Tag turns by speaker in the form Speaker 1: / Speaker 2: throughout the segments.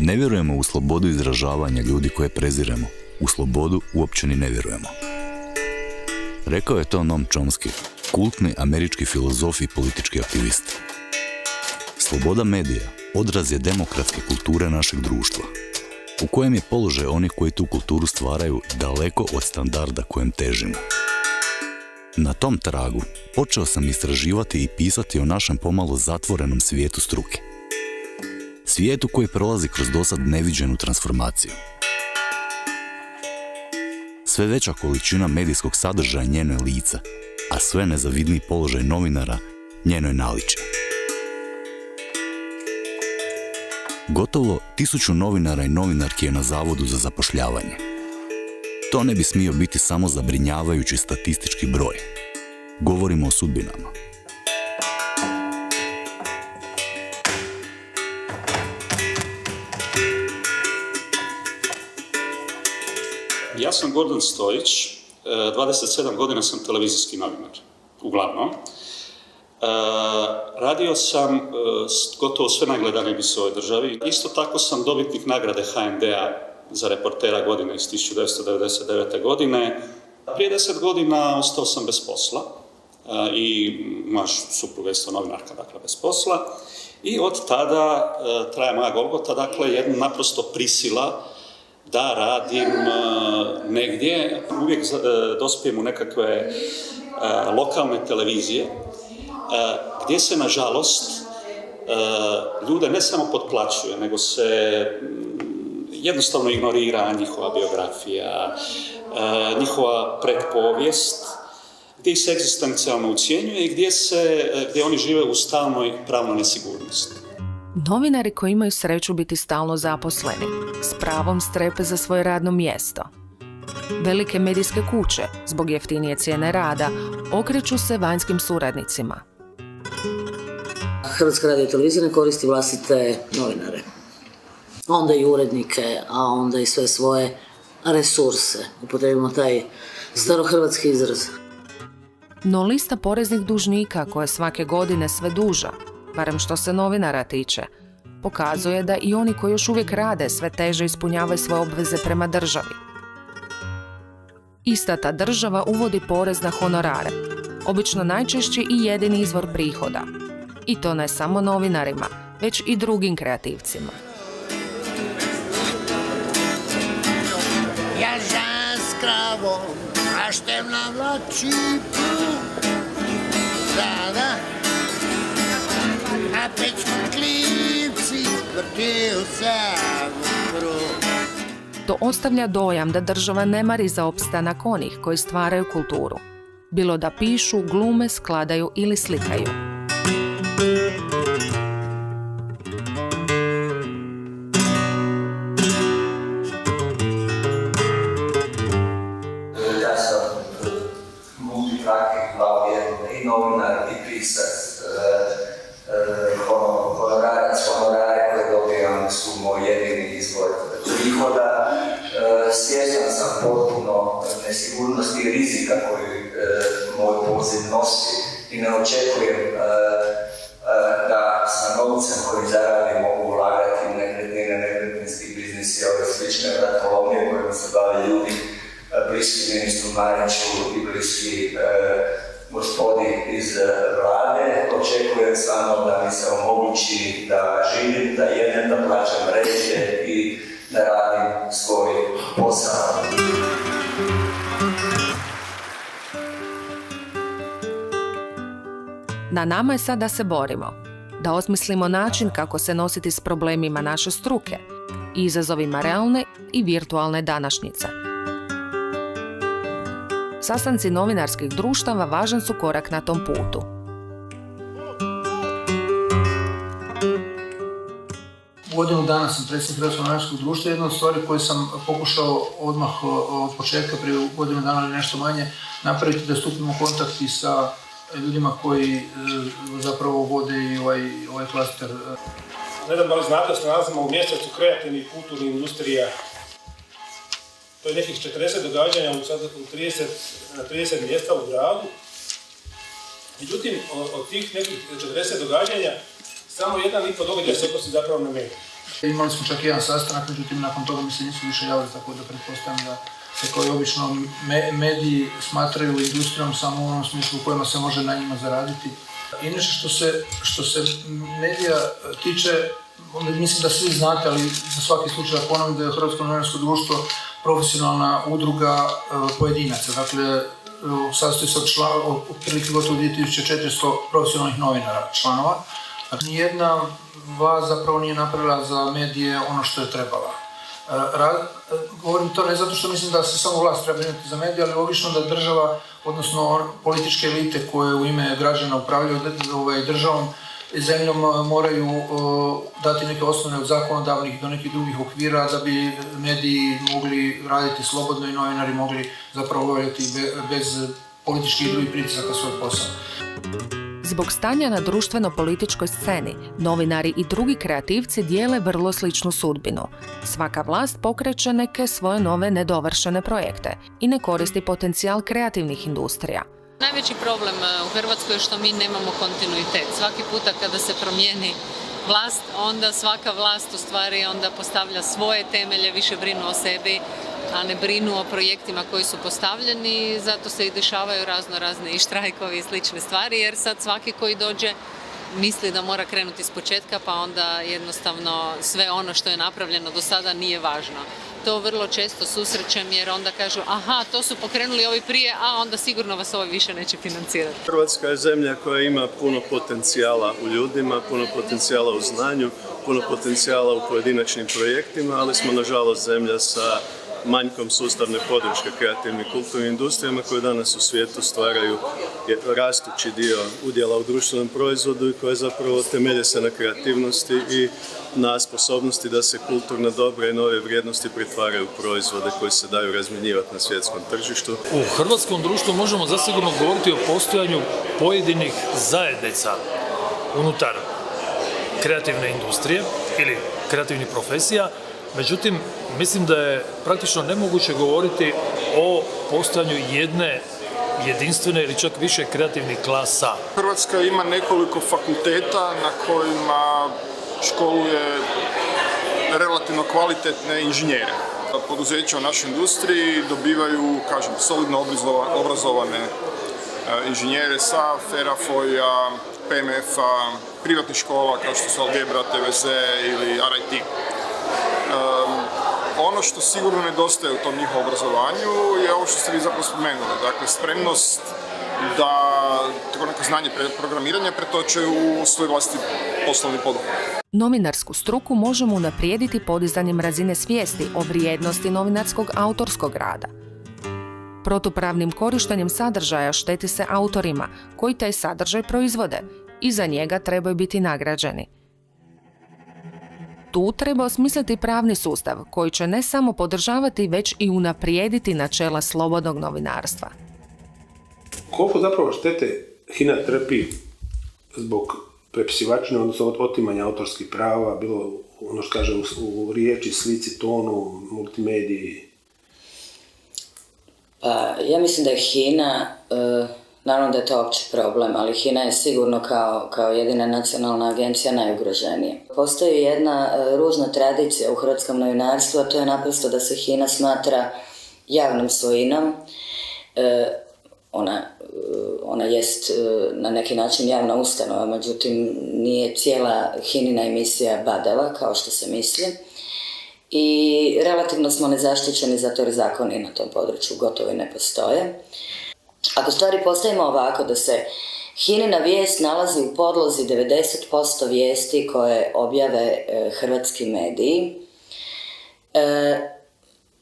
Speaker 1: Ne vjerujemo u slobodu izražavanja ljudi koje preziremo. U slobodu uopće ni ne vjerujemo. Rekao je to Noam Chomsky, kultni američki filozof i politički aktivist. Sloboda medija odraz je demokratske kulture našeg društva, u kojem je položaj onih koji tu kulturu stvaraju daleko od standarda kojem težimo. Na tom tragu počeo sam istraživati i pisati o našem pomalo zatvorenom svijetu struke. Svijetu koji prolazi kroz dosad neviđenu transformaciju. Sve veća količina medijskog sadržaja njeno je lice, a sve nezavidniji položaj novinara njeno je naličje. Gotovo 1000 novinara i novinarki je na Zavodu za zapošljavanje. To ne bi smio biti samo zabrinjavajući statistički broj. Govorimo o sudbinama.
Speaker 2: Ja sam Gordan Stojić, 27 godina sam televizijski novinar, uglavnom. Radio sam gotovo sve najgledanije emisije u ovoj državi. Isto tako sam dobitnik nagrade HND-a za reportera godine iz 1999. godine. Prije 10 godina ostao sam bez posla i moja supruga isto novinarka, dakle bez posla. I od tada traje moja golgota, dakle jedna naprosto prisila da radim negdje. Uvijek dospijem u nekakve lokalne televizije gdje se, nažalost, ljude ne samo potplaćuje, nego se jednostavno ignorira njihova biografija, njihova pretpovijest, gdje ih se egzistencijalno ucjenjuje i gdje oni žive u stalnoj pravnoj nesigurnosti.
Speaker 3: Novinari koji imaju sreću biti stalno zaposleni, s pravom strepe za svoje radno mjesto. Velike medijske kuće, zbog jeftinije cijene rada, okreću se vanjskim suradnicima.
Speaker 4: Hrvatska radiotelevizija ne koristi vlastite novinare. Onda i urednike, a onda i sve svoje resurse. Upotrebimo taj starohrvatski izraz.
Speaker 3: No lista poreznih dužnika, koja je svake godine sve duža, barem što se novinara tiče, pokazuje da i oni koji još uvijek rade sve teže ispunjavaju svoje obveze prema državi. Ista ta država uvodi porez na honorare, obično najčešći i jedini izvor prihoda. I to ne samo novinarima, već i drugim kreativcima.
Speaker 5: Ja žan s kravom, raštem na vlači put. Da, a pečkom klipci vrtio sam krug.
Speaker 3: To ostavlja dojam da država ne mari za opstanak onih koji stvaraju kulturu. Bilo da pišu, glume, skladaju ili slikaju.
Speaker 6: Ja sam multipraktik, i novinar, i pisac, honorarac, honorare koje dobijam su moj jedini izvor prihoda. Svjestan sam potpuno nesigurnosti i rizika koju moj poziv nosi i ne očekujem da sa novcem koji zaradim mogu ulagati u nekretnine, nekretninski biznis i ove slične vratolomije kojima se bave ljudi bliski ministru Mariću i bliski gospodi iz vlade. Očekujem samo da mi se omogući da živim, da jedem, da plaćam režije i da radim svoj posao.
Speaker 3: Na nama je sad da se borimo, da osmislimo način kako se nositi s problemima naše struke i izazovima realne i virtualne današnjice. Sastanci novinarskih društava važan su korak na tom putu.
Speaker 7: Godinu dana sam predsjednik Hrvatskog novinarskog društva. Jedna od stvari koje sam pokušao odmah od početka, prije godinu dana ili nešto manje, napraviti da stupimo u kontakt i sa ljudima koji zapravo vode i ovaj klaster.
Speaker 8: Ne znam da li znate da se nalazimo u mjesecu kreativnih i kulturnih industrija. To je nekih 40 događanja na 30 mjesta u gradu. Međutim, od tih nekih 40 događanja, samo 1,5 događaj se odnosi zapravo na medije.
Speaker 7: Imali smo čak jedan sastanak, međutim nakon toga mi se nisu više javili, tako da pretpostavljam da se kao i obično mediji smatraju industrijom samo u onom smislu u kojima se može na njima zaraditi. I nešto što se medija tiče, mislim da svi znate, ali za svaki slučaj ponovim da je Hrvatsko novinarsko društvo profesionalna udruga pojedinaca. Dakle, sastoji se od otprilike gotovo 2400 profesionalnih novinara, članova. Dakle, nijedna vlast zapravo nije napravila za medije ono što je trebala. Govorim to ne zato što mislim da se samo vlast treba brinuti za medije, ali logično da država, odnosno političke elite koje u ime građana upravljaju državom i zemljom moraju dati neke osnovne od zakonodavnih do nekih drugih okvira da bi mediji mogli raditi slobodno i novinari mogli zapravo obavljati bez političkih i drugih pritisaka svoj posao.
Speaker 3: Zbog stanja na društveno-političkoj sceni, novinari i drugi kreativci dijele vrlo sličnu sudbinu. Svaka vlast pokreće neke svoje nove nedovršene projekte i ne koristi potencijal kreativnih industrija.
Speaker 9: Najveći problem u Hrvatskoj je što mi nemamo kontinuitet. Svaki puta kada se promijeni vlast, onda svaka vlast u stvari onda postavlja svoje temelje, više brinu o sebi, a ne brinu o projektima koji su postavljeni. Zato se i dešavaju razne i štrajkovi i slične stvari, jer sad svaki koji dođe misli da mora krenuti iz početka, pa onda jednostavno sve ono što je napravljeno do sada nije važno. To vrlo često susrećem jer onda kažu aha, to su pokrenuli ovi prije, a onda sigurno vas ovaj više neće financirati.
Speaker 10: Hrvatska je zemlja koja ima puno potencijala u ljudima, puno potencijala u znanju, puno potencijala u pojedinačnim projektima, ali smo nažalost zemlja sa manjkom sustavne podrške kreativnim i kulturnim industrijama koje danas u svijetu stvaraju rastući dio udjela u društvenom proizvodu i koje zapravo temelje se na kreativnosti i na sposobnosti da se kulturna dobra i nove vrijednosti pretvaraju u proizvode koji se daju razmjenjivati na svjetskom tržištu.
Speaker 11: U hrvatskom društvu možemo zasigurno govoriti o postojanju pojedinih zajednica unutar kreativne industrije ili kreativnih profesija. Međutim, mislim da je praktično nemoguće govoriti o postojanju jedne jedinstvene ili čak više kreativnih klasa.
Speaker 12: Hrvatska ima nekoliko fakulteta na kojima školuje relativno kvalitetne inženjere. Poduzeća u našoj industriji dobivaju, solidno obrazovane inženjere sa FERA-FOI-a, PMF-a, privatnih škola kao što su Algebra, TVZ ili RIT. Ono što sigurno nedostaje u tom njihovom obrazovanju je ovo što ste vi zapravo spomenuli. Dakle, spremnost da tako neko znanje programiranja pretoče u svoj vlastiti poslovni poduhvat.
Speaker 3: Novinarsku struku možemo unaprijediti podizanjem razine svijesti o vrijednosti novinarskog autorskog rada. Protupravnim korištenjem sadržaja šteti se autorima koji taj sadržaj proizvode i za njega trebaju biti nagrađeni. Tu treba osmisliti pravni sustav koji će ne samo podržavati, već i unaprijediti načela slobodnog novinarstva.
Speaker 8: Koliko zapravo štete HINA trpi zbog prepisivačine, odnosno otimanja autorskih prava, bilo ono što kažem u riječi, slici, tonu, multimediji?
Speaker 4: Pa, ja mislim da je HINA, naravno da je to opći problem, ali HINA je sigurno kao jedina nacionalna agencija najugroženija. Postoji jedna ružna tradicija u hrvatskom novinarstvu, a to je naprosto da se HINA smatra javnom svojinom. Ona jest na neki način javna ustanova, međutim nije cijela HINina emisija badava, kao što se misli. I relativno smo nezaštićeni zato jer zakoni na tom području gotovo i ne postoje. Ako stvari postavimo ovako, da se HINina vijest nalazi u podlozi 90% vijesti koje objave hrvatski mediji,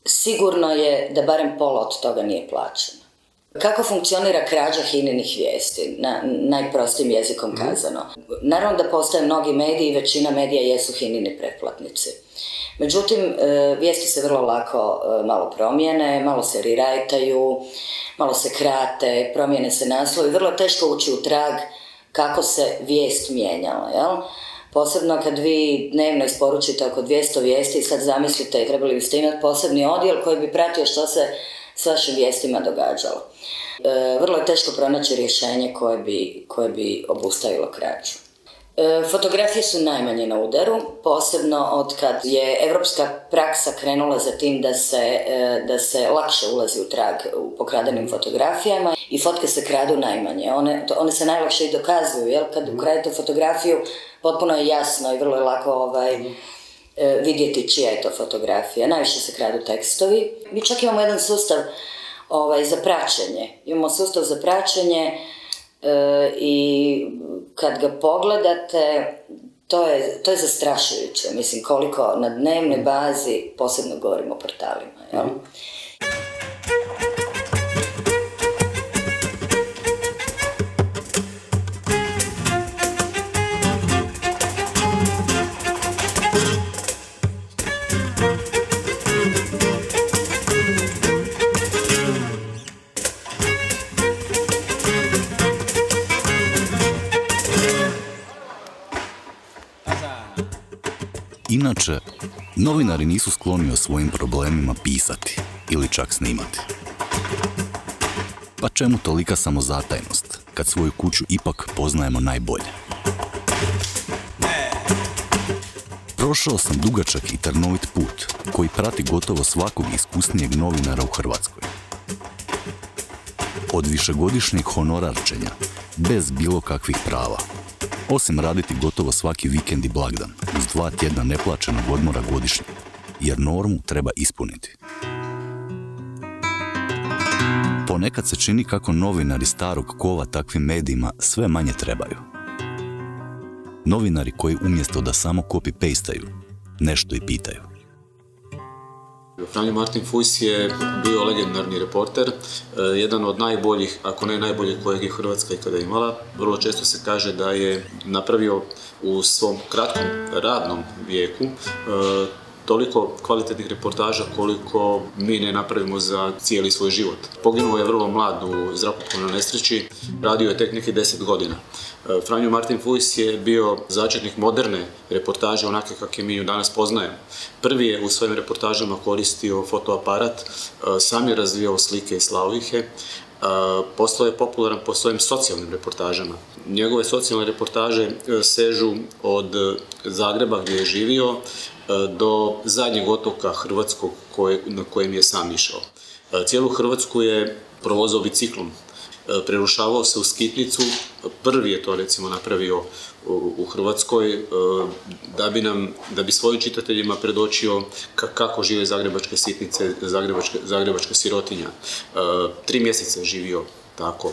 Speaker 4: sigurno je da barem pola od toga nije plaćeno. Kako funkcionira krađa HINinih vijesti, na najprostijim jezikom kazano? Naravno da postoje mnogi mediji i većina medija jesu HINini pretplatnici. Međutim, vijesti se vrlo lako malo promijene, malo se rerajtaju, malo se krate, promijene se naslovi, vrlo teško ući u trag kako se vijest mijenjala, jel? Posebno kad vi dnevno isporučite oko 200 vijesti i sad zamislite i trebali biste imati posebni odjel koji bi pratio što se s vašim vijestima događalo. Vrlo je teško pronaći rješenje koje bi obustavilo krađu. Fotografije su najmanje na udaru, posebno od kad je evropska praksa krenula za tim da se lakše ulazi u trag u pokradenim fotografijama i fotke se kradu najmanje. One se najlakše i dokazuju, jer kad ukradete fotografiju potpuno je jasno i vrlo je lako vidjeti čija je to fotografija. Najviše se kradu tekstovi. Mi čak imamo jedan sustav za praćenje. Imamo sustav za praćenje i kad ga pogledate, to je zastrašujuće. Mislim, koliko na dnevnoj bazi, posebno govorimo o portalima, jel?
Speaker 1: Inače, novinari nisu skloni o svojim problemima pisati ili čak snimati. Pa čemu tolika samozatajnost, kad svoju kuću ipak poznajemo najbolje? Prošao sam dugačak i trnovit put koji prati gotovo svakog iskusnijeg novinara u Hrvatskoj. Od višegodišnjeg honorarčenja, bez bilo kakvih prava, osim raditi gotovo svaki vikend i blagdan, uz 2 tjedna neplaćenog odmora godišnje, jer normu treba ispuniti. Ponekad se čini kako novinari starog kova takvim medijima sve manje trebaju. Novinari koji umjesto da samo copy-pastaju, nešto i pitaju.
Speaker 13: Franjo Martin Fujs je bio legendarni reporter, jedan od najboljih, ako ne najboljih kojeg je Hrvatska ikada imala. Vrlo često se kaže da je napravio u svom kratkom radnom vijeku toliko kvalitetnih reportaža koliko mi ne napravimo za cijeli svoj život. Poginuo je vrlo mlad u zrakoplovnoj nesreći, radio je tek nekih 10 godina. Franjo Martin Fujs je bio začetnik moderne reportaže, onake kakve mi ju danas poznajemo. Prvi je u svojim reportažama koristio fotoaparat, sam je razvijao slike i slaulihe, postao je popularan po svojim socijalnim reportažama. Njegove socijalne reportaže sežu od Zagreba gdje je živio do zadnjeg otoka hrvatskog na kojem je sam išao. Cijelu Hrvatsku je provozao biciklom, prerušavao se u skitnicu, prvi je to recimo napravio u Hrvatskoj da bi svojim čitateljima predočio kako žive zagrebačke sitnice, zagrebačka sirotinja. 3 mjeseca je živio tako,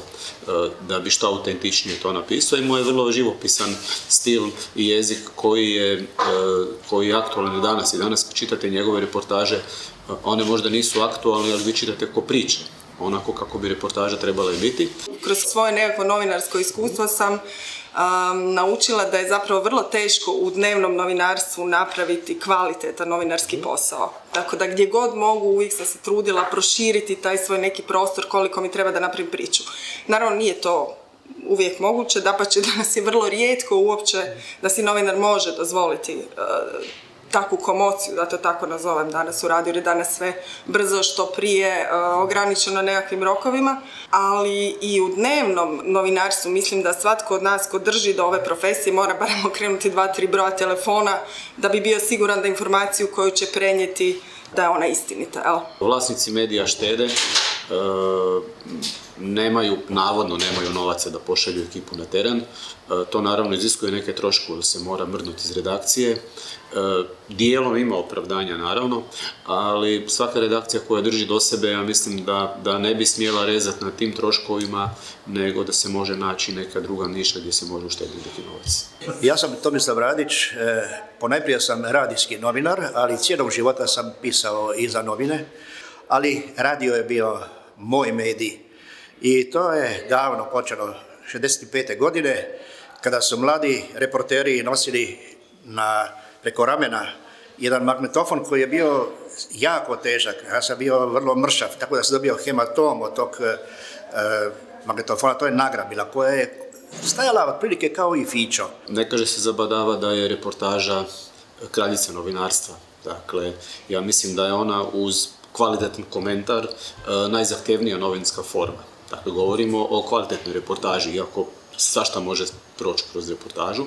Speaker 13: da bi što autentičnije to napisao i mu je vrlo živopisan stil i jezik koji je aktualan i danas. I danas kad čitate njegove reportaže, one možda nisu aktualne, ali vi čitate ko priče, onako kako bi reportaža trebala biti.
Speaker 14: Kroz svoje nekako novinarsko iskustvo sam naučila da je zapravo vrlo teško u dnevnom novinarstvu napraviti kvalitetan novinarski posao. Tako da gdje god mogu, uvijek sam se trudila proširiti taj svoj neki prostor koliko mi treba da napravim priču. Naravno nije to uvijek moguće, dapače danas je vrlo rijetko uopće da si novinar može dozvoliti takvu komociju, da to tako nazovem danas u radiju, jer je danas sve brzo, što prije, ograničeno nekakvim rokovima, ali i u dnevnom novinarstvu mislim da svatko od nas ko drži do ove profesije mora barem okrenuti 2-3 broja telefona da bi bio siguran da informaciju koju će prenijeti da je ona istinita.
Speaker 13: Vlasnici medija štede, navodno nemaju novaca da pošalju ekipu na teren. To naravno iziskuje neke troškove, jer se mora mrdnuti iz redakcije. Dijelom ima opravdanja naravno, ali svaka redakcija koja drži do sebe, ja mislim da ne bi smjela rezati na tim troškovima, nego da se može naći neka druga niša gdje se može uštediti neki novac.
Speaker 15: Ja sam Tomislav Radić, ponajprije sam radijski novinar, ali cijelog života sam pisao i za novine, ali radio je bio moj medij. I to je davno počelo, 65. godine, kada su mladi reporteri nosili preko ramena jedan magnetofon koji je bio jako težak. Ja sam bio vrlo mršav, tako da sam dobio hematom od tog magnetofona, to je nagrabila koja je stajala otprilike kao i fićo.
Speaker 13: Ne kaže se zabadava da je reportaža kraljica novinarstva. Dakle, ja mislim da je ona uz kvalitetan komentar najzahtevnija novinska forma. Dakle, govorimo o kvalitetnoj reportaži, iako svašta može proći kroz reportažu.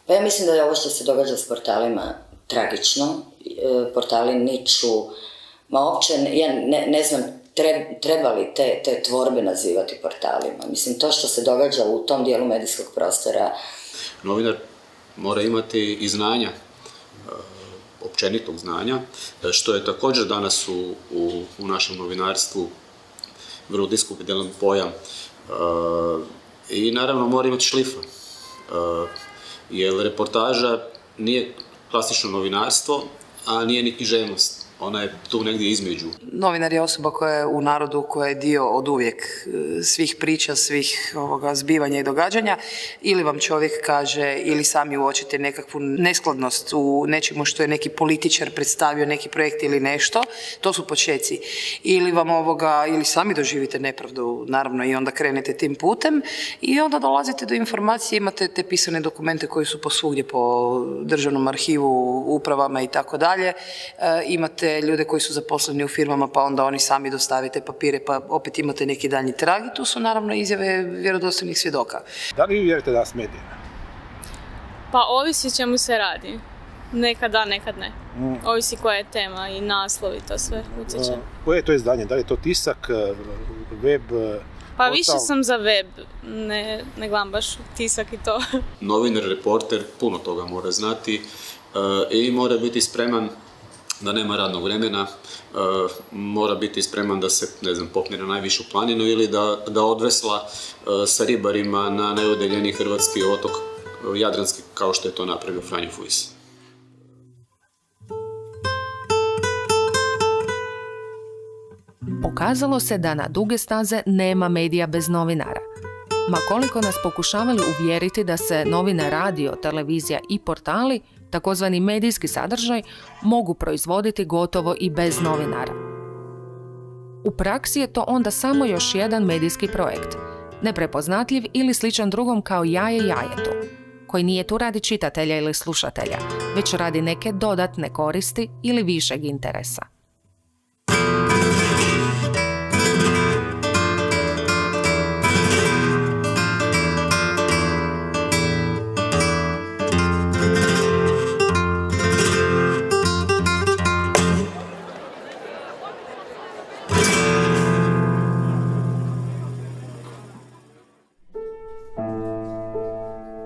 Speaker 4: Pa ja mislim da je ovo što se događa s portalima tragično. Portali niču, uopće, ja ne znam, treba li te tvorbe nazivati portalima. Mislim, to što se događa u tom dijelu medijskog prostora.
Speaker 13: Novinar mora imati i znanja, općenitog znanja, što je također danas u našem novinarstvu vrlo diskutabilan pojam. I naravno mora imati šlifa, jer reportaža nije klasično novinarstvo, a nije ni književnost. Ona je tu negdje između.
Speaker 16: Novinar je osoba koja je u narodu, koja je dio od uvijek svih priča, svih zbivanja i događanja. Ili vam čovjek kaže, ili sami uočite nekakvu neskladnost u nečemu što je neki političar predstavio, neki projekt ili nešto. To su počeci. Ili vam ili sami doživite nepravdu, naravno, i onda krenete tim putem. I onda dolazite do informacije, imate te pisane dokumente koji su posvugdje po državnom arhivu, upravama i tako dalje. Imate ljude koji su zaposleni u firmama, pa onda oni sami dostavite papire, pa opet imate neki daljnji trag i tu su naravno izjave vjerodostojnih svjedoka.
Speaker 8: Da li vi vjerujete da s medijima?
Speaker 17: Pa ovisi čemu se radi. Nekad da, nekad ne. Ovisi koja je tema i naslov i to sve utječe.
Speaker 8: Koje je to izdanje? Da li je to tisak, web?
Speaker 17: Pa više sam za web, ne gledam baš tisak i to.
Speaker 13: Novinar, reporter, puno toga mora znati i mora biti spreman da nema radnog vremena, mora biti spreman da se, popne na najvišu planinu ili da odvesla sa ribarima na najudaljeni hrvatski otok Jadranski, kao što je to napravio Franjo Fuis.
Speaker 3: Pokazalo se da na duge staze nema medija bez novinara. Ma koliko nas pokušavali uvjeriti da se novine, radio, televizija i portali, takozvani medijski sadržaj, mogu proizvoditi gotovo i bez novinara. U praksi je to onda samo još jedan medijski projekt, neprepoznatljiv ili sličan drugom kao jaje jajetu, koji nije tu radi čitatelja ili slušatelja, već radi neke dodatne koristi ili višeg interesa.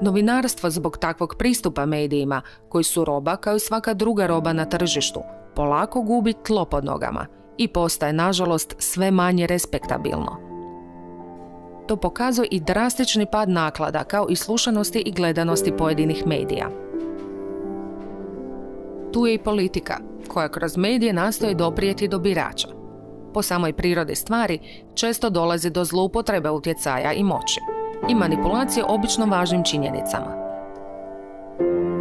Speaker 3: Novinarstvo zbog takvog pristupa medijima, koji su roba kao i svaka druga roba na tržištu, polako gubi tlo pod nogama i postaje, nažalost, sve manje respektabilno. To pokazuje i drastični pad naklada kao i slušanosti i gledanosti pojedinih medija. Tu je i politika, koja kroz medije nastoji doprijeti do birača. Po samoj prirodi stvari često dolazi do zloupotrebe utjecaja i moći i manipulacije obično važnim činjenicama.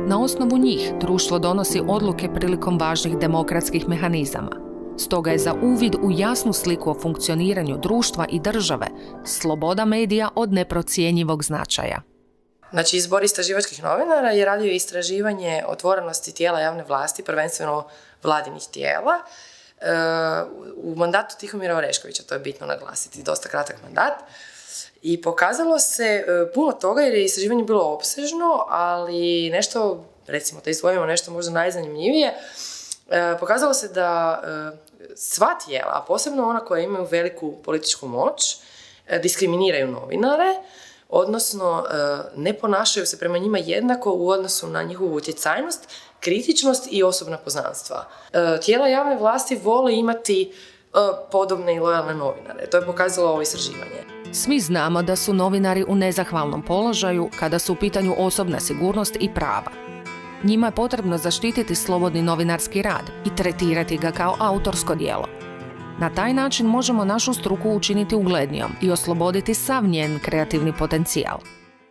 Speaker 3: Na osnovu njih društvo donosi odluke prilikom važnih demokratskih mehanizama. Stoga je za uvid u jasnu sliku o funkcioniranju društva i države sloboda medija od neprocjenjivog značaja.
Speaker 16: Znači, Zbor istraživačkih novinara je radio istraživanje otvorenosti tijela javne vlasti, prvenstveno vladinih tijela, u mandatu Tihomira Oreškovića, to je bitno naglasiti, dosta kratak mandat. I pokazalo se puno toga jer je istraživanje bilo opsežno, ali nešto, recimo da izdvojimo nešto možda najzanimljivije, pokazalo se da sva tijela, a posebno ona koja imaju veliku političku moć, diskriminiraju novinare, odnosno ne ponašaju se prema njima jednako u odnosu na njihovu utjecajnost, kritičnost i osobna poznanstva. Tijela javne vlasti vole imati podobne i lojalne novinare. To je pokazalo ovo istraživanje.
Speaker 3: Svi znamo da su novinari u nezahvalnom položaju kada su u pitanju osobna sigurnost i prava. Njima je potrebno zaštititi slobodni novinarski rad i tretirati ga kao autorsko djelo. Na taj način možemo našu struku učiniti uglednijom i osloboditi sav njen kreativni potencijal.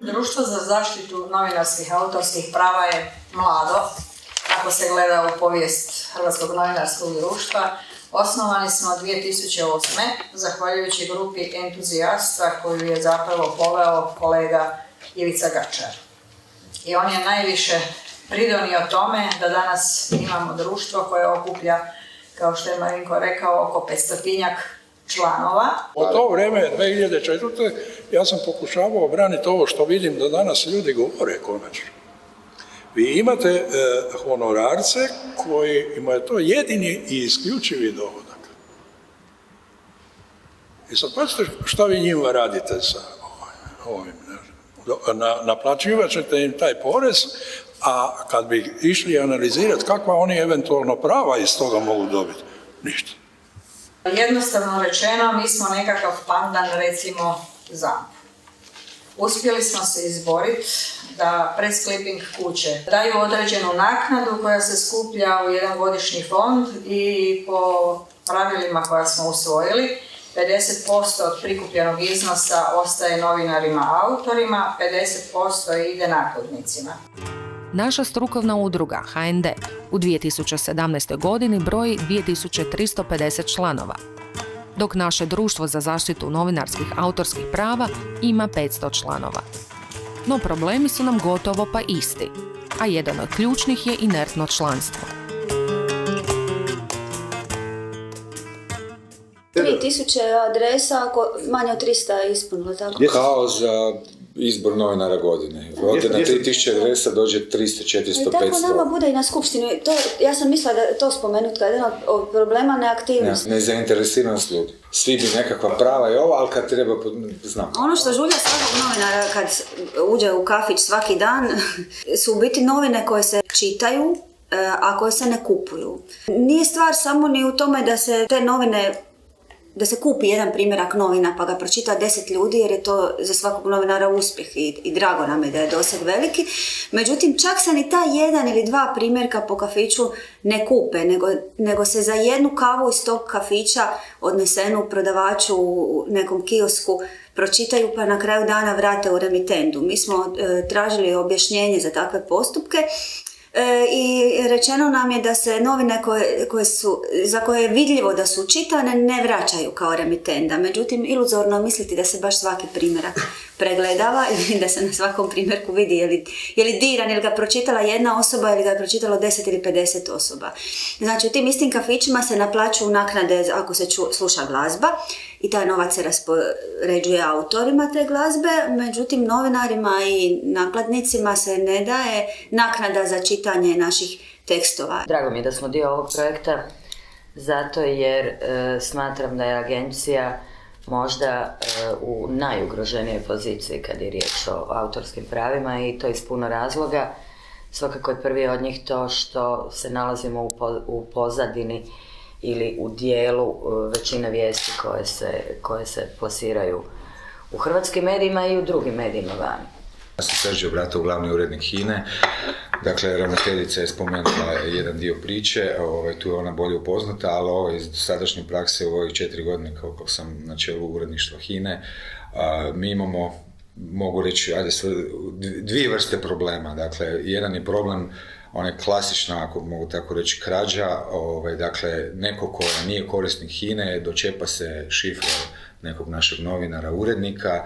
Speaker 18: Društvo za zaštitu novinarskih autorskih prava je mlado. Ako se gleda u povijest Hrvatskog novinarskog društva, osnovani smo 2008. zahvaljujući grupi entuzijasta koju je zapravo poveo kolega Ivica Gačar. I on je najviše pridonio tome da danas imamo društvo koje okuplja, kao što je Marinko rekao, oko 500-tinjak članova.
Speaker 19: U to vrijeme, 2004. ja sam pokušavao obraniti ovo što vidim da danas ljudi govore konačno. Vi imate honorarce koji imaju to jedini i isključivi dohodak. I sad pazite šta vi njima radite sa ovim. Naplaćivat ćete im taj porez, a kad bi išli analizirati kakva oni eventualno prava iz toga mogu dobiti, ništa.
Speaker 18: Jednostavno rečeno, mi smo nekakav pandan, recimo, ZAMP. Uspjeli smo se izboriti da press clipping kuće daju određenu naknadu koja se skuplja u jedan godišnji fond i po pravilima koja smo usvojili, 50% od prikupljenog iznosa ostaje novinarima, autorima, 50% ide nakladnicima.
Speaker 3: Naša strukovna udruga HND u 2017. godini broji 2350 članova, dok naše društvo za zaštitu novinarskih autorskih prava ima 500 članova. No problemi su nam gotovo pa isti, a jedan od ključnih je inertno članstvo.
Speaker 20: 3000 adresa, ako manje od 300 je ispunilo, tako?
Speaker 21: Kao za izbor novinara godine. Ovdje na 3000 adresa dođe 300, 400, 500.
Speaker 20: Tako nama bude i na skupštini. Ja sam mislila da to spomenuti kao jedan od problema neaktivnosti.
Speaker 21: Nezainteresiranost ljudi. Svi bi nekakva prava i ovo, ali kad treba, znam.
Speaker 20: Ono što žulja svakog novinara kad uđe u kafić svaki dan su u biti novine koje se čitaju, a koje se ne kupuju. Nije stvar samo ni u tome da se te novine, da se kupi jedan primjerak novina pa ga pročita 10 ljudi jer je to za svakog novinara uspjeh i drago nam je da je doseg veliki. Međutim, čak se ni ta jedan ili dva primjerka po kafiću ne kupe, nego se za jednu kavu iz tog kafića odnesenu prodavaču u nekom kiosku pročitaju pa na kraju dana vrate u remitendu. Mi smo tražili objašnjenje za takve postupke. I rečeno nam je da se novine za koje je vidljivo da su čitane ne vraćaju kao remitenda. Međutim, iluzorno misliti da se baš svaki primjerak pregledava i da se na svakom primjerku vidi je li diran ili ga pročitala jedna osoba ili ga je pročitalo 10 ili 50 osoba. Znači, u tim istim kafićima se naplaćuju naknade ako se sluša glazba i taj novac se raspoređuje autorima te glazbe, međutim novinarima i nakladnicima se ne daje naknada za čitanje naših tekstova.
Speaker 4: Drago mi je da smo dio ovog projekta, zato jer smatram da je agencija možda u najugroženijoj poziciji kad je riječ o autorskim pravima i to iz puno razloga. Svakako je prvi od njih to što se nalazimo u pozadini ili u dijelu većine vijesti koje se plasiraju u hrvatskim medijima i u drugim medijima vani.
Speaker 21: Ja sam Sergio Bratov, glavni urednik HINE. Dakle, ravnateljica je spomenula jedan dio priče, tu je ona bolje upoznata, ali iz sadašnje prakse u ovih 4 godine kako sam na čelu uredništva HINE, mi imamo, mogu reći, dvije vrste problema. Dakle, jedan je problem, ona je klasična, ako mogu tako reći, krađa, dakle, neko ko nije korisnik HINE, dočepa se šifre nekog našeg novinara, urednika,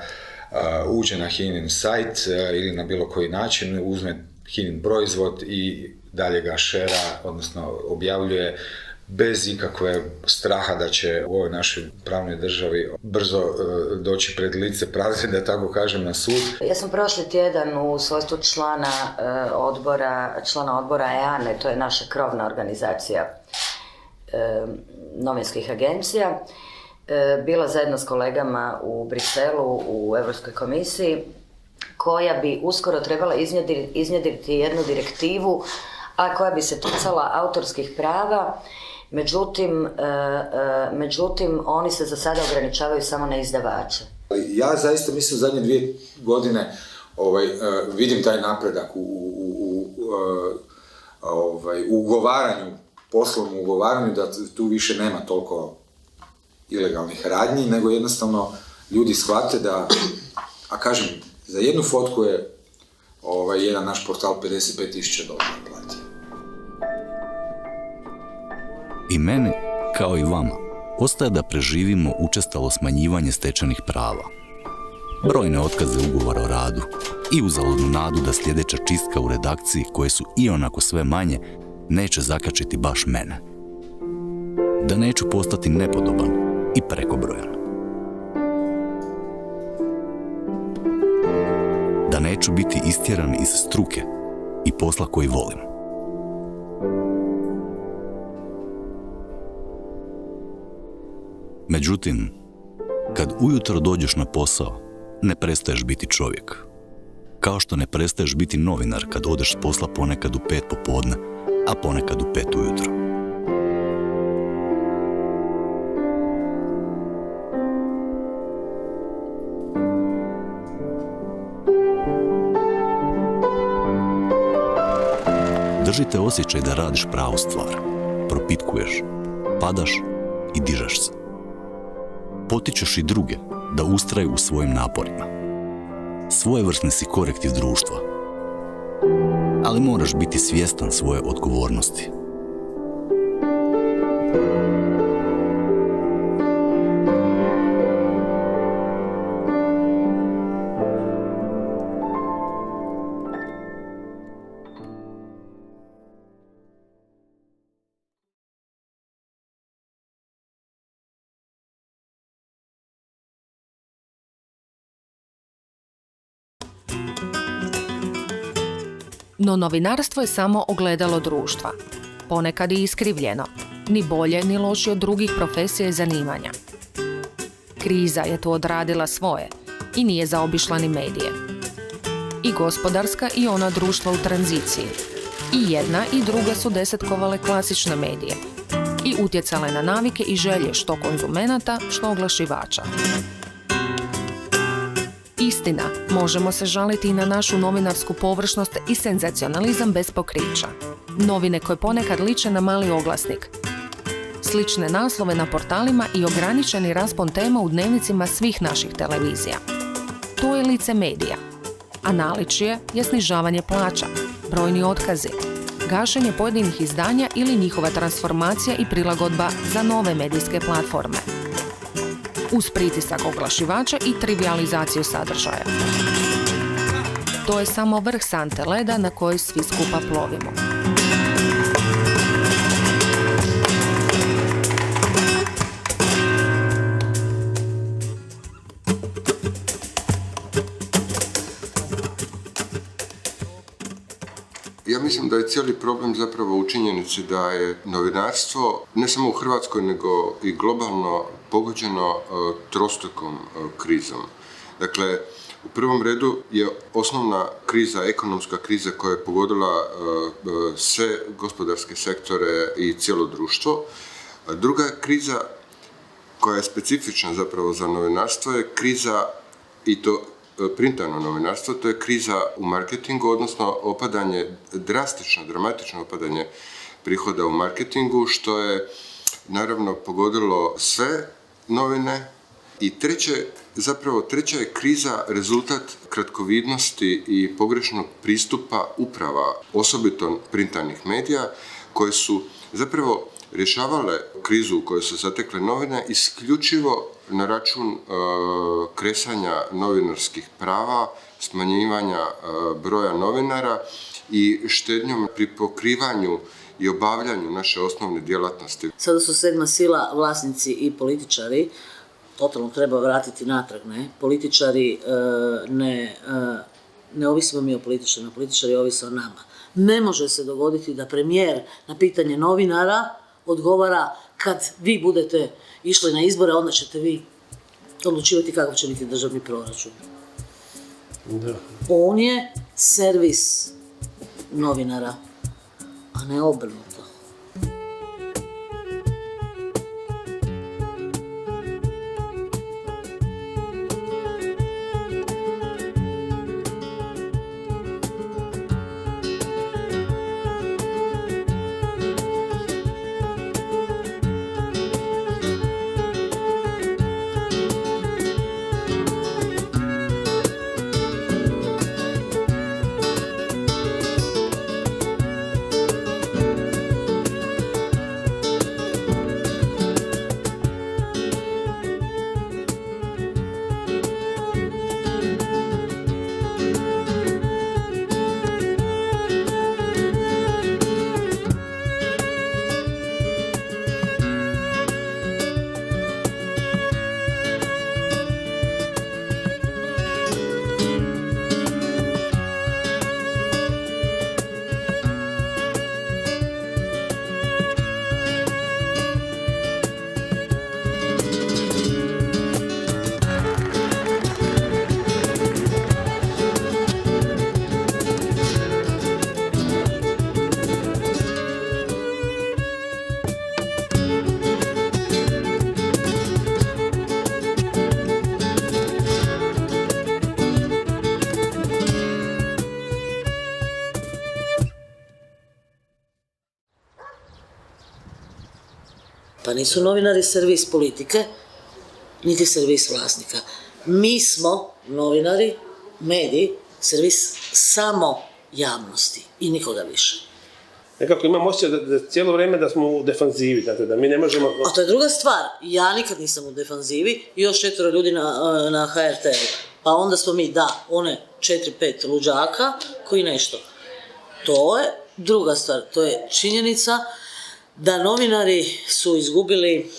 Speaker 21: uđe na HININ sajt ili na bilo koji način, uzme HININ proizvod i dalje ga šera, odnosno objavljuje bez ikakve straha da će u ovoj našoj pravnoj državi brzo doći pred lice pravde, da tako kažem, na sud.
Speaker 4: Ja sam prošli tjedan u svojstvu člana odbora EANE, to je naša krovna organizacija novinskih agencija, bila zajedno s kolegama u Briselu, u Europskoj komisiji, koja bi uskoro trebala iznjedriti jednu direktivu, a koja bi se ticala autorskih prava. Međutim, oni se za sada ograničavaju samo na izdavače.
Speaker 21: Ja zaista mislim zadnje 2 godine vidim taj napredak u ugovaranju, poslovnom ugovaranju, da tu više nema toliko ilegalnih radnji, nego jednostavno ljudi shvate da, a kažem, za jednu fotku je jedan naš portal $55,000 platio.
Speaker 1: I meni, kao i vama, ostaje da preživimo učestalo smanjivanje stečenih prava. Brojne otkaze ugovora o radu i uzaludnu nadu da sljedeća čistka u redakciji, koje su ionako sve manje, neće zakačiti baš mene. Da neću postati nepodoban i prekobrojan. Da neću biti istjeran iz struke i posla koji volim. Međutim, kad ujutro dođeš na posao, ne prestaješ biti čovjek. Kao što ne prestaješ biti novinar kad odeš s posla ponekad u 5 popodne, a ponekad u 5 ujutro. Držite osjećaj da radiš pravu stvar, propitkuješ, padaš i dižeš se. Potičeš i druge da ustraju u svojim naporima. Svojevrsni si korektiv društva, ali moraš biti svjestan svoje odgovornosti.
Speaker 3: No novinarstvo je samo ogledalo društva, ponekad i iskrivljeno, ni bolje ni lošije od drugih profesija i zanimanja. Kriza je tu odradila svoje i nije zaobišla ni medije. I gospodarska i ona društva u tranziciji. I jedna i druga su desetkovale klasične medije i utjecale na navike i želje što konzumenata, što oglašivača. Istina, možemo se žaliti i na našu novinarsku površnost i senzacionalizam bez pokrića. Novine koje ponekad liče na mali oglasnik. Slične naslove na portalima i ograničeni raspon tema u dnevnicima svih naših televizija. To je lice medija. A naličje je snižavanje plaća, brojni otkazi, gašenje pojedinih izdanja ili njihova transformacija i prilagodba za nove medijske platforme. Uz pritisak oglašivača i trivijalizaciju sadržaja. To je samo vrh sante leda na kojoj svi skupa plovimo.
Speaker 2: Ja mislim da je cijeli problem zapravo u činjenici da je novinarstvo ne samo u Hrvatskoj nego i globalno pogođeno trostrukom krizom. Dakle, u prvom redu je osnovna kriza, ekonomska kriza koja je pogodila sve gospodarske sektore i cijelo društvo. Druga kriza koja je specifična zapravo za novinarstvo je kriza, i to printano novinarstvo, to je kriza u marketingu, odnosno opadanje, dramatično opadanje prihoda u marketingu, što je naravno pogodilo sve novine. I treća je kriza rezultat kratkovidnosti i pogrešnog pristupa uprava, osobito printanih medija, koje su zapravo rješavale krizu u kojoj su zatekle novine isključivo na račun kresanja novinarskih prava, smanjivanja broja novinara i štednjom pri pokrivanju i obavljanju naše osnovne djelatnosti.
Speaker 22: Sada su sedma sila vlasnici i političari, totalno treba vratiti natrag, ne? Političari ne ovisimo mi o političarima, političari ovise o nama. Ne može se dogoditi da premijer na pitanje novinara odgovara kad vi budete išli na izbore, onda ćete vi odlučivati kakav će biti državni proračun. Da. On je servis novinara, a ne obrnuto. Pa nisu novinari servis politike, niti servis vlasnika. Mi smo, novinari, mediji, servis samo javnosti i nikoga više.
Speaker 8: Nekako imam osjećaj da cijelo vrijeme da smo u defanzivi, dakle da mi ne možemo...
Speaker 22: A to je druga stvar. Ja nikad nisam u defanzivi i još 4 ljudi na HRT-u. Pa onda smo mi, one 4-5 luđaka koji nešto. To je druga stvar. To je činjenica da novinari su izgubili,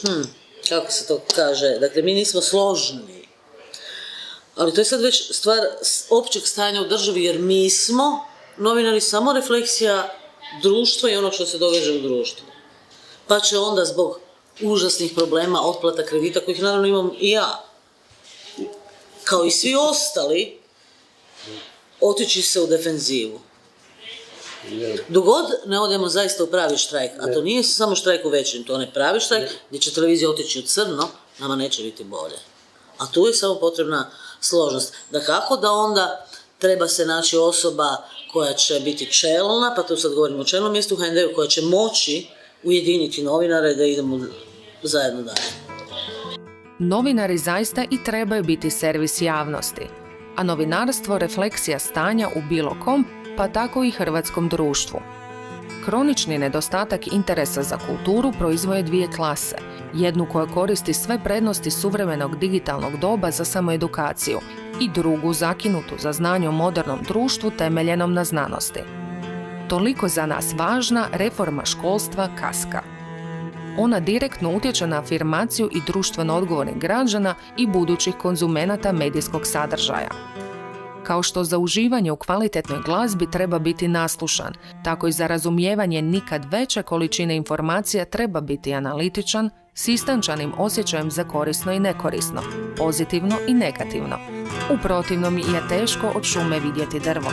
Speaker 22: kako se to kaže, dakle mi nismo složni. Ali to je sad već stvar općeg stanja u državi, jer mi smo, novinari, samo refleksija društva i ono što se događa u društvu. Pa će onda zbog užasnih problema, otplata kredita, kojih naravno imam i ja, kao i svi ostali, otići se u defenzivu. Dok god ne odemo zaista u pravi štrajk, a to nije samo štrajk u večernjem, to ne pravi štrajk, gdje će televizija otići u crno, nama neće biti bolje. A tu je samo potrebna složnost. Da kako da onda treba se naći osoba koja će biti čelna, pa tu sad govorimo o čelnom mjestu u HND-u, koja će moći ujediniti novinare da idemo zajedno dalje.
Speaker 3: Novinari zaista i trebaju biti servis javnosti, a novinarstvo refleksija stanja u bilo kom, pa tako i hrvatskom društvu. Kronični nedostatak interesa za kulturu proizvoje 2 klase. Jednu koja koristi sve prednosti suvremenog digitalnog doba za samoedukaciju i drugu zakinutu za znanje o modernom društvu temeljenom na znanosti. Toliko za nas važna reforma školstva kaska. Ona direktno utječe na afirmaciju i društveno odgovornih građana i budućih konzumenata medijskog sadržaja. Kao što za uživanje u kvalitetnoj glazbi treba biti naslušan, tako i za razumijevanje nikad veće količine informacija treba biti analitičan, s istančanim osjećajem za korisno i nekorisno, pozitivno i negativno. U protivnom je teško od šume vidjeti drvo.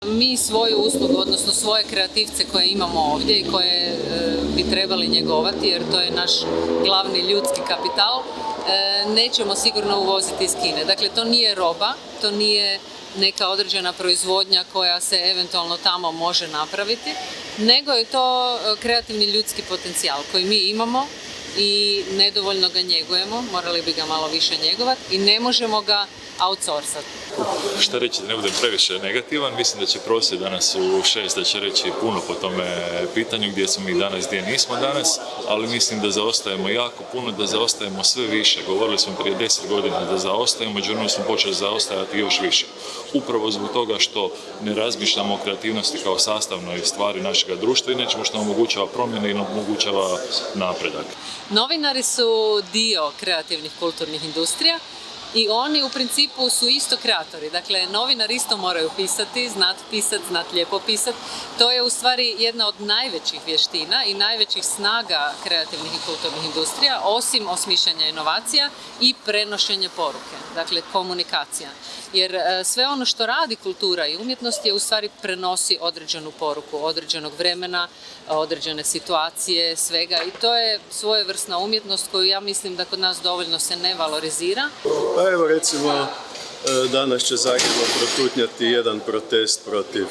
Speaker 9: Mi svoju uslugu, odnosno svoje kreativce koje imamo ovdje i koje bi trebali njegovati, jer to je naš glavni ljudski kapital, nećemo sigurno uvoziti iz Kine. Dakle, to nije roba, to nije neka određena proizvodnja koja se eventualno tamo može napraviti, nego je to kreativni ljudski potencijal koji mi imamo i nedovoljno ga njegujemo, morali bi ga malo više njegovati i ne možemo ga outsourcati.
Speaker 5: Šta reći da ne budem previše negativan, mislim da će prosvjed danas u 6 da će reći puno po tome pitanju gdje smo mi danas, gdje nismo danas, ali mislim da zaostajemo jako puno, da zaostajemo sve više. Govorili smo prije 10 godina da zaostajemo, međutim smo počeli zaostajati još više. Upravo zbog toga što ne razmišljamo o kreativnosti kao sastavnoj stvari našeg društva i nečemu što nam omogućava promjene i nam omogućava napredak.
Speaker 9: Novinari su dio kreativnih kulturnih industrija i oni u principu su isto kreatori. Dakle, novinari isto moraju pisati, znat lijepo pisati. To je u stvari jedna od najvećih vještina i najvećih snaga kreativnih i kulturnih industrija, osim osmišljanja inovacija i prenošenja poruke, dakle komunikacija. Jer sve ono što radi kultura i umjetnost je u stvari prenosi određenu poruku, određenog vremena, određene situacije, svega i to je svojevrsna umjetnost koju ja mislim da kod nas dovoljno se ne valorizira.
Speaker 10: Pa evo recimo danas će Zagrebom protutnjati jedan protest protiv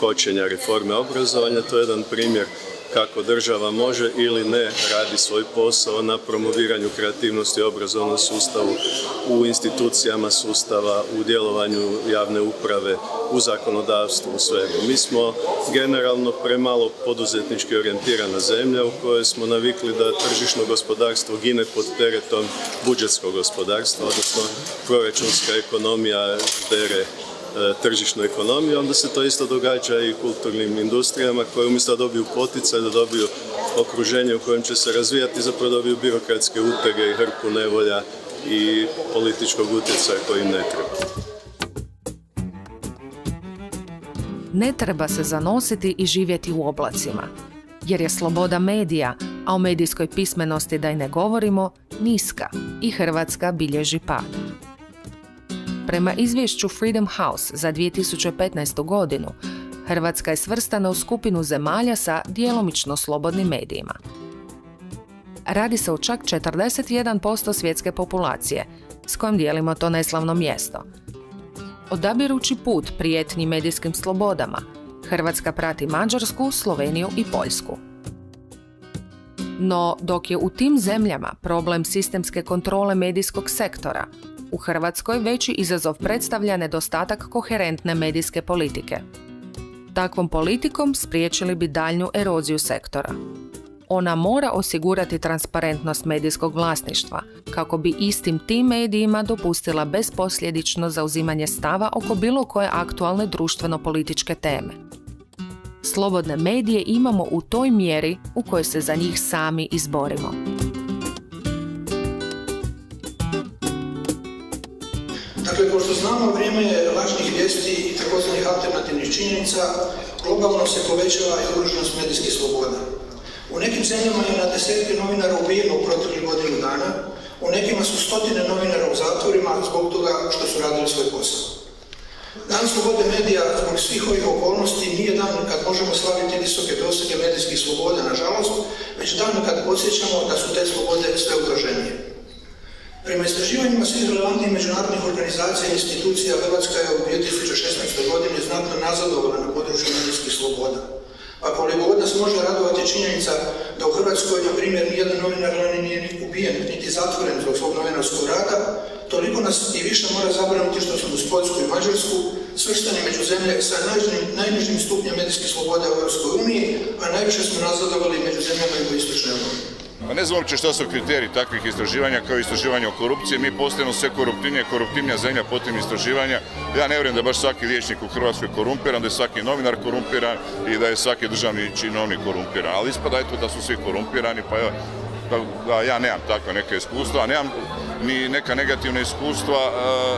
Speaker 10: kočenja reforme obrazovanja. To je jedan primjer kako država može ili ne radi svoj posao na promoviranju kreativnosti u obrazovnom sustavu, u institucijama sustava, u djelovanju javne uprave, u zakonodavstvu, u svemu. Mi smo generalno premalo poduzetnički orijentirana zemlja u kojoj smo navikli da tržišno gospodarstvo gine pod teretom budžetskog gospodarstva, odnosno proračunska ekonomija tere tržišnu ekonomiju, onda se to isto događa i kulturnim industrijama koje umjesto da dobiju poticaj, da dobiju okruženje u kojem će se razvijati, zapravo dobiju birokratske utege i hrpu nevolja i političkog utjecaja koji im ne treba.
Speaker 3: Ne treba se zanositi i živjeti u oblacima, jer je sloboda medija, a o medijskoj pismenosti da i ne govorimo, niska i Hrvatska bilježi pad. Prema izvješću Freedom House za 2015. godinu, Hrvatska je svrstana u skupinu zemalja sa djelomično slobodnim medijima. Radi se o čak 41% svjetske populacije, s kojim dijelimo to neslavno mjesto. Odabirući put prijetnji medijskim slobodama, Hrvatska prati Mađarsku, Sloveniju i Poljsku. No, dok je u tim zemljama problem sistemske kontrole medijskog sektora, u Hrvatskoj veći izazov predstavlja nedostatak koherentne medijske politike. Takvom politikom spriječili bi daljnju eroziju sektora. Ona mora osigurati transparentnost medijskog vlasništva, kako bi istim tim medijima dopustila bezposljedično zauzimanje stava oko bilo koje aktualne društveno-političke teme. Slobodne medije imamo u toj mjeri u kojoj se za njih sami izborimo.
Speaker 6: Dakle, kao što znamo, vrijeme je lažnih vijesti i takozvanih alternativnih činjenica, globalno se povećava i ugroženost medijskih sloboda. U nekim zemljama je na desetke novinara ubijeno u proteklih godinu dana, u nekima su stotine novinara u zatvorima zbog toga što su radili svoj posao. Dan slobode medija zbog svih ovih okolnosti nije dan kad možemo slaviti visoke dosege medijskih sloboda, nažalost, već dan kad podsjećamo da su te slobode sve ugroženije. Prema istraživanjima svih relevantnih međunarodnih organizacija i institucija, Hrvatska je u 2016. godini znatno nazadovala na području medijskih sloboda. Pa koliko god nas može radovati činjenica da u Hrvatskoj, na primjer, nijedan novinar lani nije ni ubijen, niti zatvoren zbog svog novinarskog rada, toliko nas i više mora zabrinuti što smo uz Poljsku i Mađarsku svrstani među zemlje sa najnižim stupnjem medijskih sloboda u Europskoj uniji, a najviše smo nazadovali među zemljama jugoistočne Europe.
Speaker 7: Pa ne znam uopće šta su kriteriji takvih istraživanja kao istraživanja o korupciji. Mi postajemo sve koruptivnija zemlja po tim istraživanja. Ja ne vjerujem da je baš svaki liječnik u Hrvatskoj korumpiran, da je svaki novinar korumpiran i da je svaki državni činovnik korumpiran. Ali ispada eto da su svi korumpirani, pa ja nemam takva neka iskustva, nemam ni neka negativna iskustva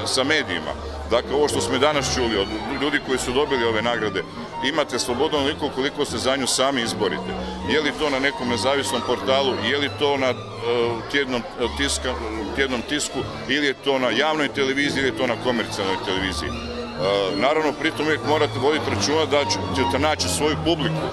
Speaker 7: sa medijima. Dakle, ovo što smo i danas čuli od ljudi koji su dobili ove nagrade, imate slobodu onoliko koliko se za nju sami izborite. Je li to na nekom nezavisnom portalu, je li to na tjednom tisku, ili je to na javnoj televiziji, ili je to na komercijalnoj televiziji. Naravno, pritom uvijek morate voditi računa da ćete naći svoju publiku.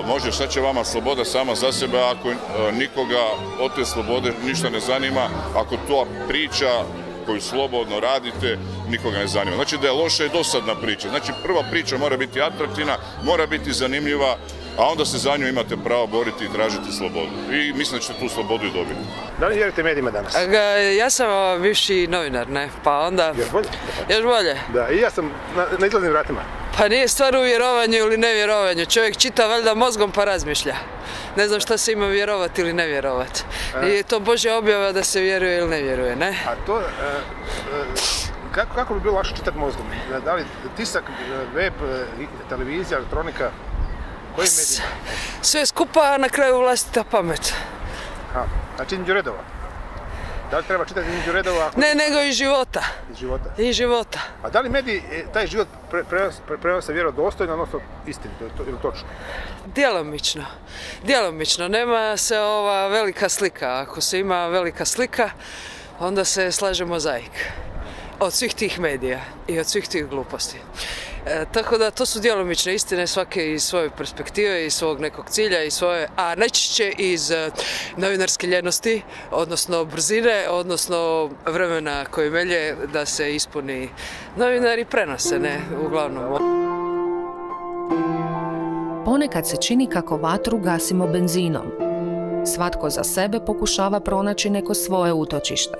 Speaker 7: Može, šta će vama sloboda sama za sebe ako nikoga od te slobode ništa ne zanima, ako to priča koju slobodno radite, nikoga ne zanima. Znači da je loša i dosadna priča. Znači prva priča mora biti atraktivna, mora biti zanimljiva, a onda se za nju imate pravo boriti i tražiti slobodu. I mislim da ćete tu slobodu i dobiti.
Speaker 23: Da li vjerujete medijima danas?
Speaker 24: Ja sam bivši novinar, ne, pa onda...
Speaker 23: Još bolje?
Speaker 24: Još bolje.
Speaker 23: Da, i ja sam na izlaznim vratima.
Speaker 24: Pa nije stvar u vjerovanju ili nevjerovanju. Čovjek čita valjda mozgom pa razmišlja. Ne znam šta se ima vjerovati ili ne vjerovati. Nije to Božja objava da se vjeruje ili ne vjeruje, ne?
Speaker 23: A to, kako bi bilo lakše čitati mozgom? Da li tisak, web, televizija, elektronika? Koji mediji?
Speaker 24: Sve skupa, a na kraju vlastita pamet.
Speaker 23: Znači između redova? Da li treba čitati između redova?
Speaker 24: Ne, nego i života.
Speaker 23: Iz života?
Speaker 24: I života.
Speaker 23: A da li mediji taj život prenose vjerodostojno, odnosno istinu, je li točno?
Speaker 24: Djelomično. Djelomično. Nema se ova velika slika. Ako se ima velika slika, onda se slaže mozaik. Od svih tih medija i od svih tih gluposti. Tako da to su djelomične istine, svake iz svoje perspektive, iz svog nekog cilja, i svoje, a najčešće iz novinarske ljenosti, odnosno brzine, odnosno vremena koje melje da se ispuni. Novinari prenose, ne, uglavnom.
Speaker 3: Ponekad se čini kako vatru gasimo benzinom. Svatko za sebe pokušava pronaći neko svoje utočište.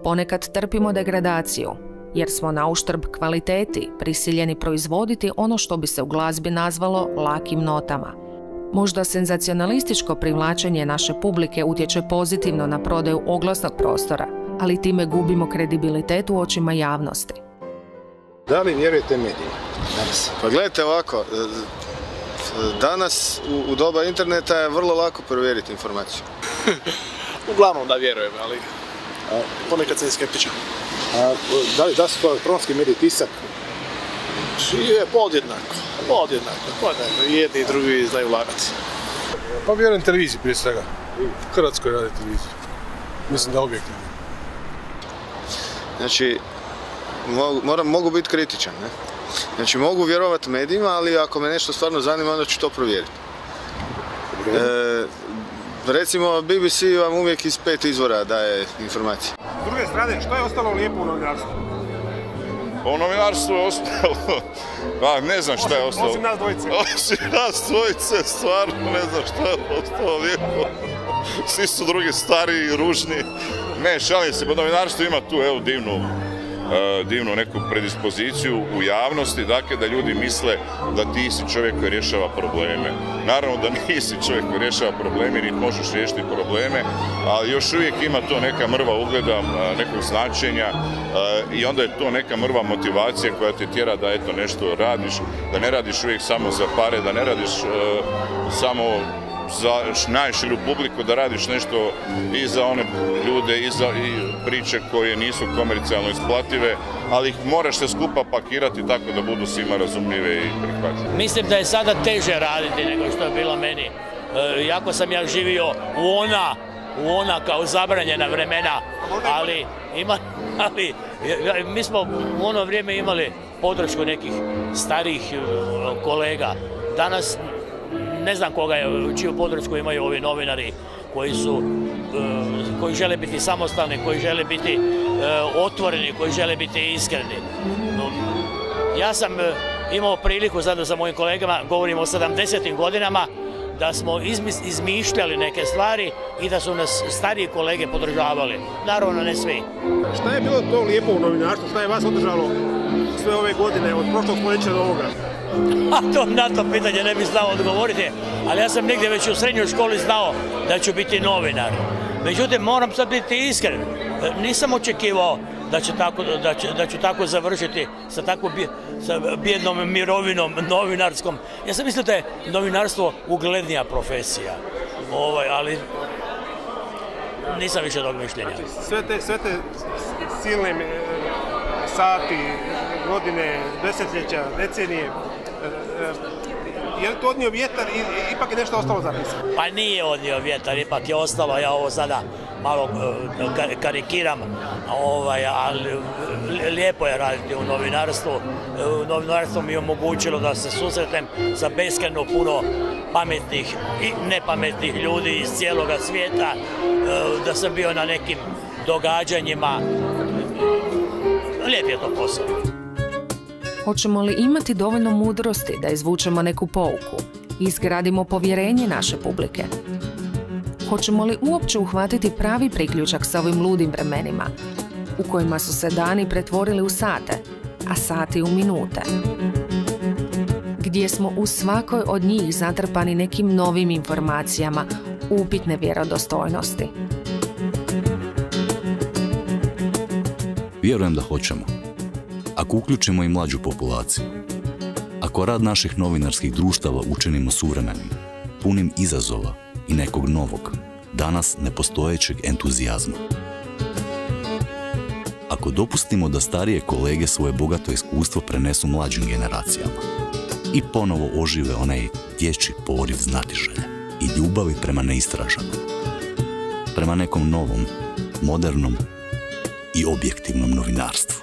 Speaker 3: Ponekad trpimo degradaciju, jer smo na uštrb kvaliteti prisiljeni proizvoditi ono što bi se u glazbi nazvalo lakim notama. Možda senzacionalističko privlačenje naše publike utječe pozitivno na prodaju oglasnog prostora, ali time gubimo kredibilitet u očima javnosti.
Speaker 23: Da li vjerujete medijima danas?
Speaker 25: Pa gledajte ovako, danas u doba interneta je vrlo lako provjeriti informaciju.
Speaker 23: Uglavnom da vjerujem, ali ponekad sam i skeptičan. Da su to elektronski mediji, tisak?
Speaker 26: Je podjednako. I jedni i drugi znaju lagati.
Speaker 27: Pa vjerujem televiziji prije svega. Hrvatskoj radi televiziji. Mislim da objektivno.
Speaker 25: Znači, mogu biti kritičan, ne? Znači, mogu vjerovati medijima, ali ako me nešto stvarno zanima, onda ću to provjeriti. Recimo, BBC vam uvijek iz 5 izvora daje informacije.
Speaker 23: S druge strane, što je ostalo lijepo u novinarstvu?
Speaker 7: Pa u novinarstvu je ostalo, ne znam šta je ostalo.
Speaker 27: Osim nas dvojice.
Speaker 7: Osim nas dvojice, stvarno ne znam šta je ostalo lijepo. Svi su drugi stariji i ružni. Ne, šalim se, pa novinarstvo ima tu, evo, divnu neku predispoziciju u javnosti, dakle da ljudi misle da ti si čovjek koji rješava probleme. Naravno da nisi čovjek koji rješava probleme, niti možeš riješiti probleme, ali još uvijek ima to neka mrva ugleda, nekog značenja i onda je to neka mrva motivacija koja te tjera da eto nešto radiš, da ne radiš uvijek samo za pare, da ne radiš samo za najširu publiku, da radiš nešto i za one ljude i za priče koje nisu komercijalno isplative, ali ih moraš se skupa pakirati tako da budu svima razumljive i prihvatljive.
Speaker 11: Mislim da je sada teže raditi nego što je bilo meni. Jako sam ja živio u ona kao zabranjena vremena, ali mi smo u ono vrijeme imali podršku nekih starijih kolega. Danas ne znam čiju podršku imaju ovi novinari koji žele biti samostalni, koji žele biti otvoreni, koji žele biti iskreni. Ja sam imao priliku zajedno sa mojim kolegama, govorimo o 70. godinama, da smo izmišljali neke stvari i da su nas stariji kolege podržavali. Naravno, ne svi.
Speaker 27: Šta je bilo to lijepo u novinarstvu? Šta je vas održalo sve ove godine, od prošlog stoljeća do ovoga?
Speaker 11: Na to pitanje ne bih znao odgovoriti, ali ja sam negdje već u srednjoj školi znao da ću biti novinar. Međutim, moram sad biti iskren. Nisam očekivao da ću tako završiti sa tako bijednom mirovinom novinarskom. Ja sam mislio da je novinarstvo uglednija profesija, ali nisam više tog mišljenja.
Speaker 27: Sve te silne sati, godine, desetljeća, decenije, je li to odnio vjetar i ipak je nešto ostalo zapisano?
Speaker 11: Pa nije odnio vjetar, ipak je ostalo, ja ovo sada malo karikiram, ali lijepo je raditi u novinarstvu. Novinarstvo mi je omogućilo da se susretnem sa beskrajno puno pametnih i nepametnih ljudi iz cijeloga svijeta, da sam bio na nekim događanjima. Lijep je to posao.
Speaker 3: Hoćemo li imati dovoljno mudrosti da izvučemo neku pouku i izgradimo povjerenje naše publike? Hoćemo li uopće uhvatiti pravi priključak sa ovim ludim vremenima u kojima su se dani pretvorili u sate, a sati u minute? Gdje smo u svakoj od njih zatrpani nekim novim informacijama upitne vjerodostojnosti.
Speaker 1: Vjerujem da hoćemo. Ako uključimo i mlađu populaciju, ako rad naših novinarskih društava učinimo suvremenim, punim izazova i nekog novog, danas nepostojećeg entuzijazma. Ako dopustimo da starije kolege svoje bogato iskustvo prenesu mlađim generacijama i ponovo ožive onaj dječji poriv znatiželje i ljubavi prema neistraženom, prema nekom novom, modernom i objektivnom novinarstvu.